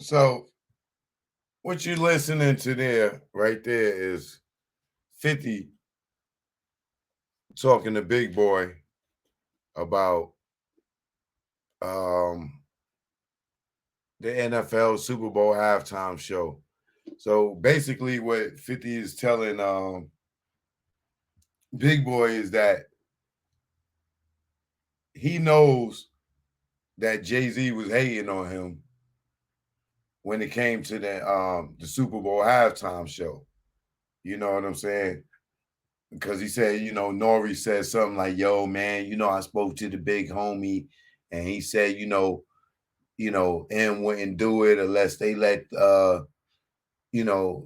So what you're listening to there, right there, is 50 talking to Big Boy about um the NFL Super Bowl halftime show. So basically what 50 is telling Big Boy is that he knows that Jay-Z was hating on him when it came to the Super Bowl halftime show. You know what I'm saying? Because he said, Nori said something like, "Yo, man, I spoke to the big homie, and he said, M wouldn't do it unless they let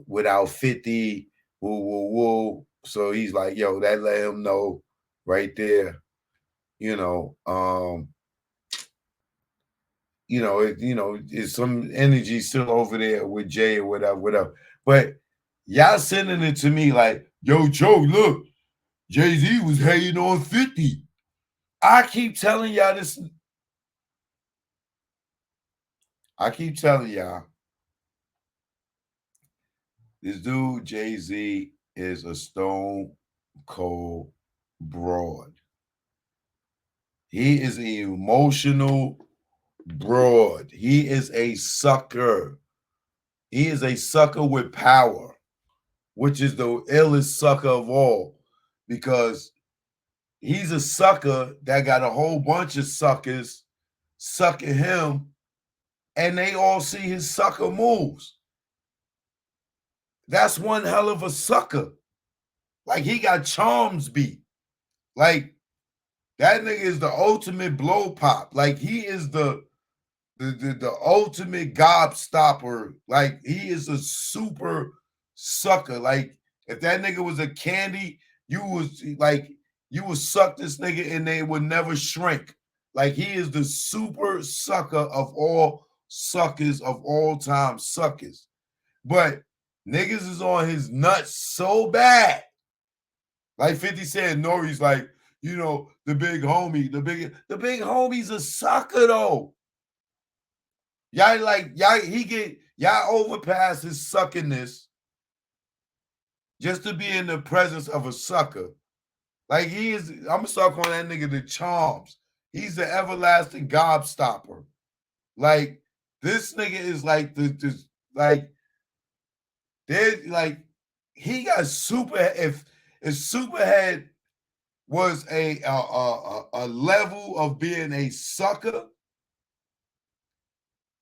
without 50, woo, woo, woo." So he's like, yo, that let him know right there, you know, um, it's some energy still over there with Jay or whatever, whatever. But y'all sending it to me like, yo, Joe, look, Jay-Z was hating on 50. I keep telling y'all this. I keep telling y'all, this dude, Jay-Z, is a stone cold broad. He is an emotional broad. He is a sucker. He is a sucker with power, which is the illest sucker of all, because he's a sucker that got a whole bunch of suckers sucking him, and they all see his sucker moves. That's one hell of a sucker. Like, he got charms beat. Like, that nigga is the ultimate blow pop. Like, he is the ultimate gobstopper. Like, he is a super sucker. Like, if that nigga was a candy, you would suck this nigga and they would never shrink. Like, he is the super sucker of all suckers of all time suckers. But niggas is on his nuts so bad. Like 50 said, Nori's like, the big homie, the big homie's a sucker though. Y'all overpass his suckiness just to be in the presence of a sucker. Like, I'm gonna start calling that nigga the Charms. He's the everlasting gobstopper. Like, this nigga is like he got super. If Superhead was a level of being a sucker,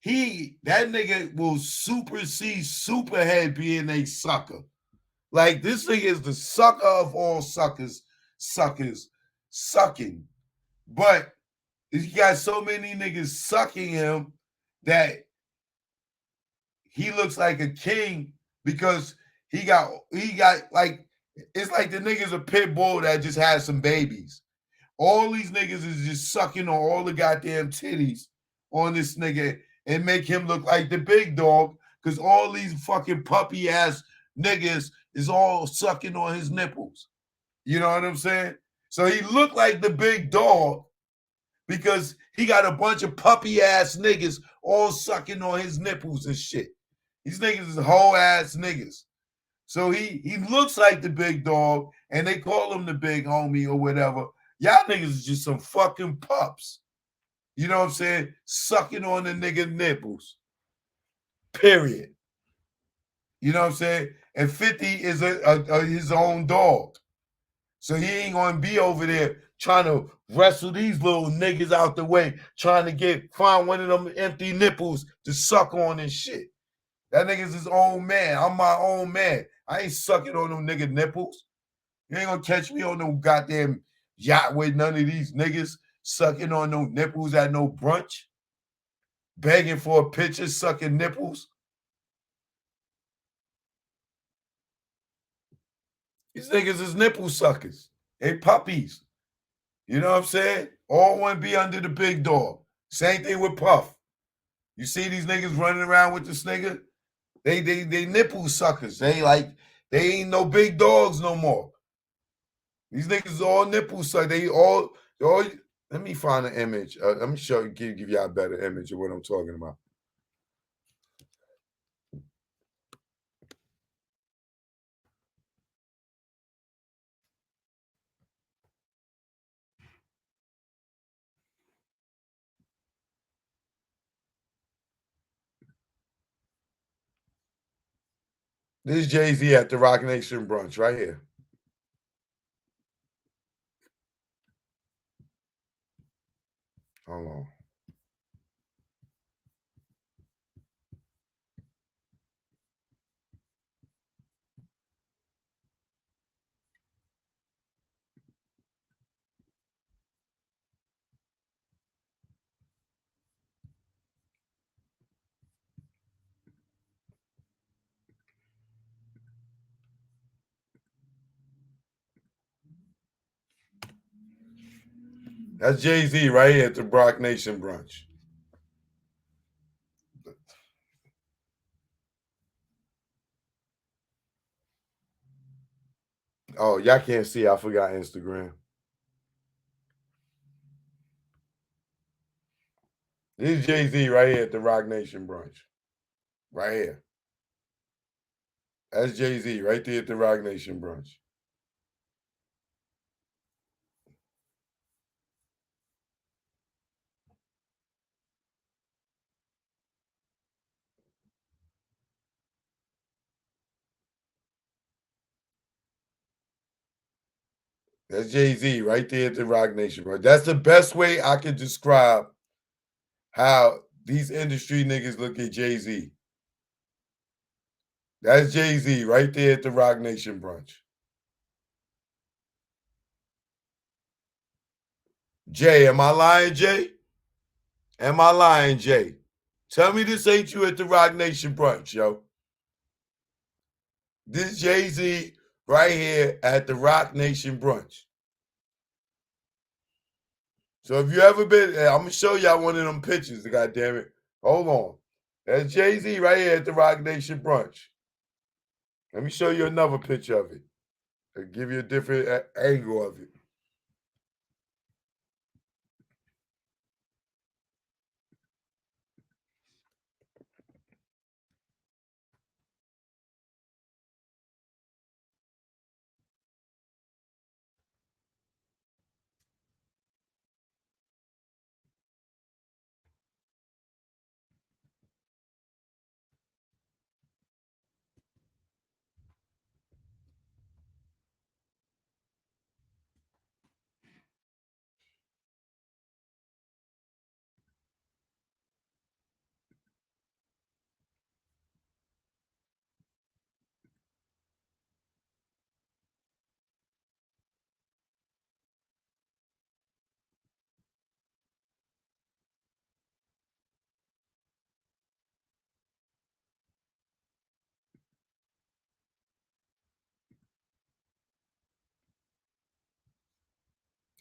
that nigga will supersede Superhead being a sucker. Like, this nigga is the sucker of all suckers sucking. But he got so many niggas sucking him that he looks like a king, because he got like, it's like the nigga's a pit bull that just had some babies. All these niggas is just sucking on all the goddamn titties on this nigga and make him look like the big dog, because all these fucking puppy ass niggas is all sucking on his nipples. You know what I'm saying? So he looked like the big dog because he got a bunch of puppy ass niggas all sucking on his nipples and shit. These niggas is whole ass niggas. So he looks like the big dog, and they call him the big homie or whatever. Y'all niggas is just some fucking pups. You know what I'm saying? Sucking on the nigga nipples. Period. You know what I'm saying? And 50 is his own dog. So he ain't going to be over there trying to wrestle these little niggas out the way, trying to find one of them empty nipples to suck on and shit. That nigga's his own man. I'm my own man. I ain't sucking on no nigga nipples. You ain't going to catch me on no goddamn yacht with none of these niggas sucking on no nipples at no brunch, begging for a picture, sucking nipples. These niggas is nipple suckers. They puppies. You know what I'm saying? All want to be under the big dog. Same thing with Puff. You see these niggas running around with this nigga? They nipple suckers. They ain't no big dogs no more. These niggas all nipple suckers. They all. Let me find an image. Let me give y'all a better image of what I'm talking about. This is Jay-Z at the Roc Nation brunch right here. Hold on. That's Jay-Z right here at the Roc Nation brunch. Oh, y'all can't see. I forgot Instagram. This is Jay-Z right here at the Roc Nation brunch. Right here. That's Jay-Z right there at the Roc Nation brunch. That's Jay-Z right there at the Roc Nation brunch. That's the best way I can describe how these industry niggas look at Jay-Z. That's Jay-Z right there at the Roc Nation brunch. Jay, am I lying, Jay? Am I lying, Jay? Tell me this ain't you at the Roc Nation brunch, yo. This Jay-Z right here at the Roc Nation brunch. So if you ever been, I'm gonna show y'all one of them pictures. God damn it! Hold on. That's Jay-Z right here at the Roc Nation brunch. Let me show you another picture of it. I'll give you a different angle of it.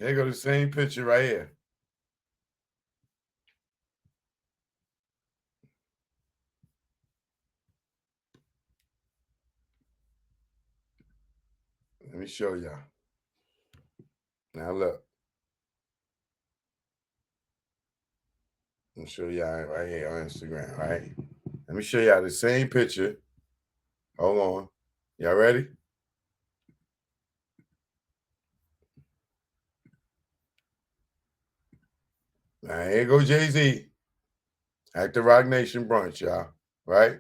There you go, the same picture right here. Let me show y'all. Now look. Let me show y'all right here on Instagram, right? Let me show y'all the same picture. Hold on. Y'all ready? Now here go Jay-Z at the Roc Nation brunch, y'all. Right?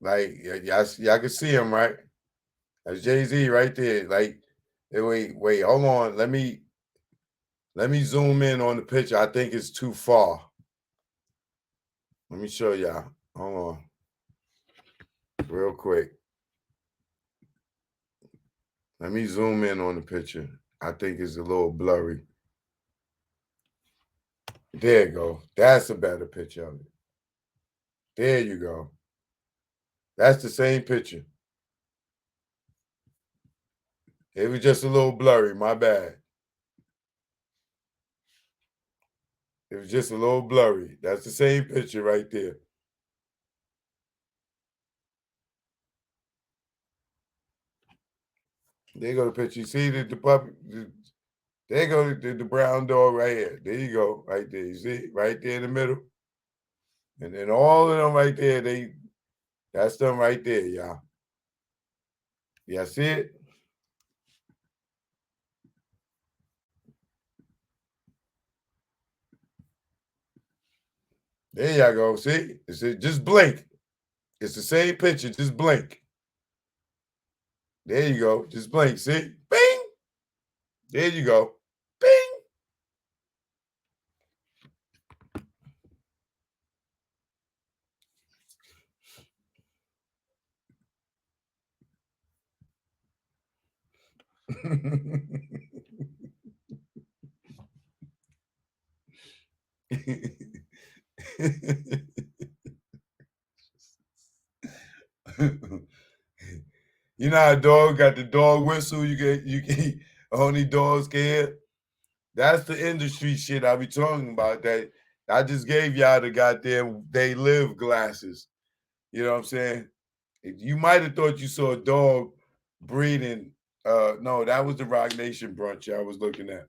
Like y'all can see him, right? That's Jay-Z right there. Like, wait, hold on. Let me zoom in on the picture. I think it's too far. Let me show y'all. Hold on. Real quick. Let me zoom in on the picture. I think it's a little blurry. There you go. That's a better picture of it. There you go. That's the same picture. It was just a little blurry. My bad. It was just a little blurry. That's the same picture right there. There you go the picture. You see the puppy? There you go the brown dog right here. There you go. Right there. You see? Right there in the middle. And then all of them right there, that's them right there, y'all. Y'all see it? There you go. See? Just blink. It's the same picture. Just blink. There you go. Just blink. See? Bing. There you go. Bing. You know how a dog got the dog whistle you can only dogs can hear? That's the industry shit I be talking about. That I just gave y'all the goddamn they live glasses. You know what I'm saying? You might have thought you saw a dog breathing. No, that was the Rock Nation brunch I was looking at.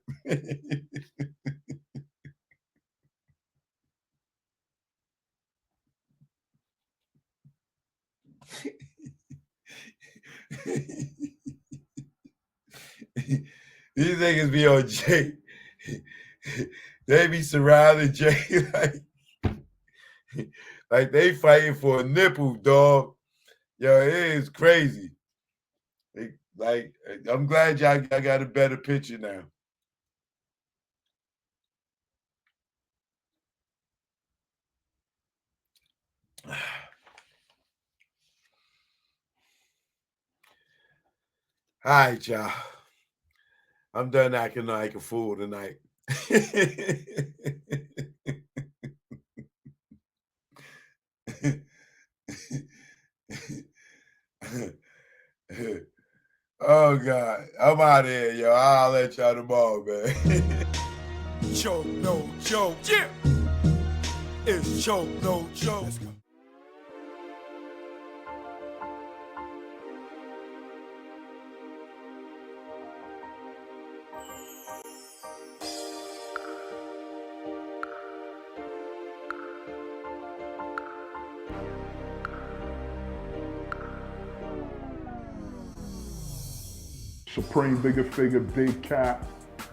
These niggas be on Jay. They be surrounding Jay like they fighting for a nipple, dog. Yo, it is crazy. Like, I'm glad y'all got a better picture now. All right, y'all. I'm done acting like a fool tonight. Oh God, I'm out of here, yo. I'll let y'all tomorrow, man. Choke, no joke. Yeah. It's choke, no joke. Let's go. Supreme Bigger Figure, Big Cap,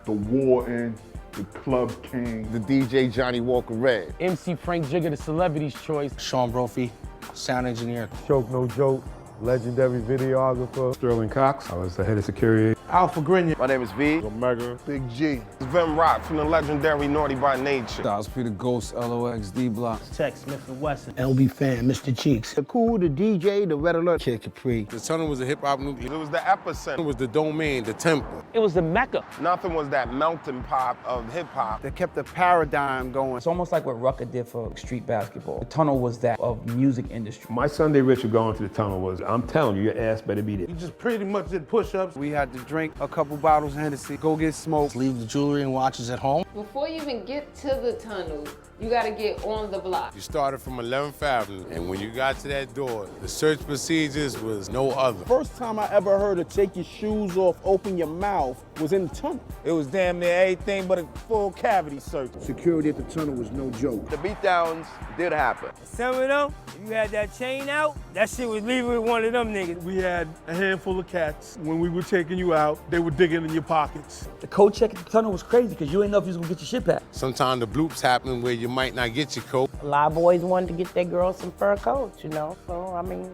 The Warden, The Club King. The DJ Johnny Walker Red. MC Frank Jigger, the celebrity's choice. Sean Brophy, sound engineer. Choke No Joke, legendary videographer. Sterling Cox, I was the head of security. Alpha Grinya. My name is V. Omega. Big G. It's Vim Rock from the legendary Naughty by Nature. Styles P the Ghost, LOX, D Block. Tech Smith and Wesson. LB Fan, Mr. Cheeks. The Cool, the DJ, the Red Alert. Kid Capri. The tunnel was a hip-hop nucleus. It was the epicenter. It was the domain, the temple. It was the Mecca. Nothing was that melting pot of hip-hop. They kept the paradigm going. It's almost like what Roc-A did for street basketball. The tunnel was that of music industry. My Sunday ritual going to the tunnel was, I'm telling you, your ass better be there. We just pretty much did push-ups. We had to drink a couple bottles of Hennessy, go get smoked. Leave the jewelry and watches at home. Before you even get to the tunnel, you gotta get on the block. You started from 11th Avenue, and when you got to that door, the search procedures was no other. First time I ever heard of take your shoes off, open your mouth was in the tunnel. It was damn near everything but a full cavity search. Security at the tunnel was no joke. The beatdowns did happen. Some of them, if you had that chain out, that shit was leaving with one of them niggas. We had a handful of cats. When we were taking you out, they were digging in your pockets. The code check at the tunnel was crazy because you didn't know if you was gonna get your shit back. Sometimes the bloops happen where you might not get your coat. A lot of boys wanted to get their girls some fur coats, you know, so I mean,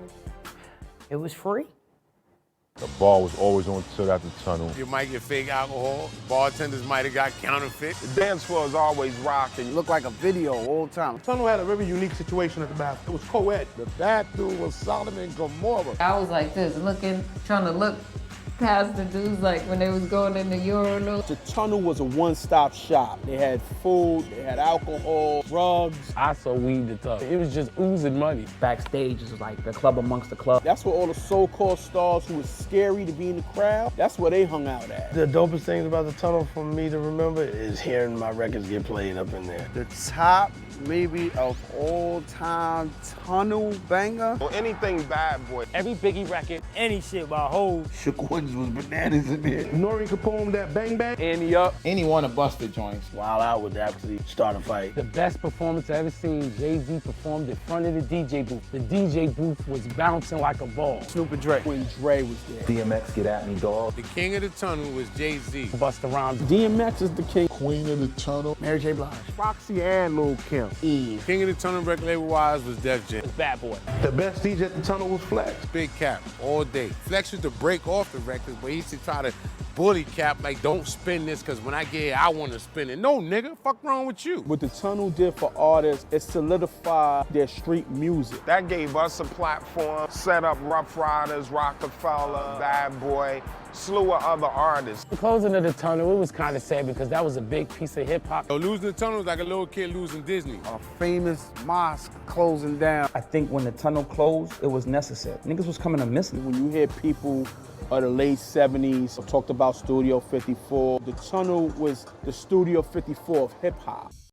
it was free. The bar was always on till after the tunnel. You might get fake alcohol. Bartenders might have got counterfeit. The dance floor is always rocking. It looked like a video all the time. The tunnel had a very unique situation at the bathroom. It was co-ed. The bathroom was Sodom and Gomorrah. I was like this, trying to look past the dudes like when they was going in the urinal. The tunnel was a one-stop shop. They had food, they had alcohol, drugs. I saw weed the tunnel. It was just oozing money. Backstage is like the club amongst the club. That's where all the so-called stars who was scary to be in the crowd, that's where they hung out at. The dopest things about the tunnel for me to remember is hearing my records get played up in there. The top, maybe, of all time tunnel banger. Or anything bad boy. Every Biggie record, any shit by Hov. Shook One was bananas in there. Nori Capone, that bang bang. Annie up. Any one of Buster joints. Wild Out would actually start a fight. The best performance I ever seen, Jay-Z performed in front of the DJ booth. The DJ booth was bouncing like a ball. Snoop and Dre. When Dre was there. DMX, Get At Me, dog. The king of the tunnel was Jay-Z. Busta Rhymes. DMX is the king. Queen of the Tunnel. Mary J. Blige. Foxy and Lil Kim. Eve. King of the tunnel record label wise was Def Jam. Bad Boy. The best DJ at the tunnel was Flex. Big Cap all day. Flex used to break off the records, but he used to try to bully Cap like, don't spin this, because when I get here, I want to spin it. No, nigga, fuck wrong with you? What the tunnel did for artists, it solidified their street music. That gave us a platform, set up Rough Riders, Roc-A-Fella, Bad Boy, slew of other artists. The closing of the tunnel, it was kind of sad because that was a big piece of hip hop. So losing the tunnel was like a little kid losing Disney. A famous mosque closing down. I think when the tunnel closed, it was necessary. Niggas was coming to miss me. When you hear people of the late 70s talked about Studio 54, the tunnel was the Studio 54 of hip hop.